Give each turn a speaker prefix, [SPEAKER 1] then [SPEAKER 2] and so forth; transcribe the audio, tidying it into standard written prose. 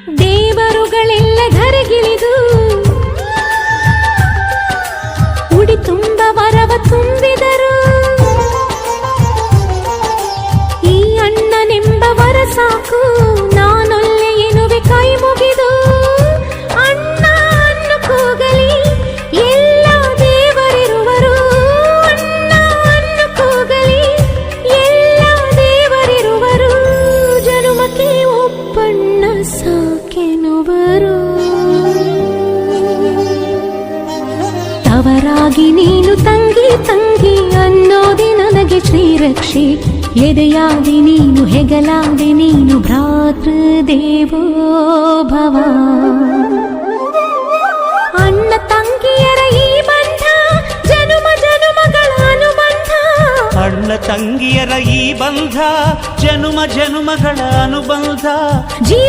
[SPEAKER 1] ದೇವರುಗಳೆಲ್ಲ ಧರೆಗಿಳಿದು ಉಡಿ ತುಂಬ ವರವ ತುಂಬಿದರು. ಈ ಅಣ್ಣನೆಂಬ ವರ ಸಾಕು, ನಾನೊಲ್ಲೆ ಎನ್ನುವೆ ಕೈ ಮುಗಿದು. ಅಣ್ಣ ಅನ್ನು ಕೂಗಲಿ ಎಲ್ಲ ದೇವರಿರುವರು, ಅಣ್ಣ ಅನ್ನು ಕೂಗಲಿ ಎಲ್ಲ ದೇವರಿರುವರು. ಜನುಮಕ್ಕೆ ಒಬ್ಬಣ್ಣ ಸಾಕೆನುವರು. ತವರಾಗಿ ನೀನು ತಂಗಿ ತಂಗಿ ಅನ್ನೋದೆ ನನಗೆ ಶ್ರೀರಕ್ಷೆ. ಎದೆಯಾದಿ ನೀನು ಹೆಗಲಾದಿ ನೀನು ಭ್ರಾತೃದೇವೋ ಭವ. ಅಣ್ಣ ತಂಗಿಯರ ಈ ಬಂಧ ಜನುಮ ಜನುಮಗಳ ಅನುಬಂಧ.
[SPEAKER 2] ಅಣ್ಣ ತಂಗಿಯರ ಈ ಬಂಧ ಜನುಮ ಜನುಮಗಳ ಅನುಬಂಧ.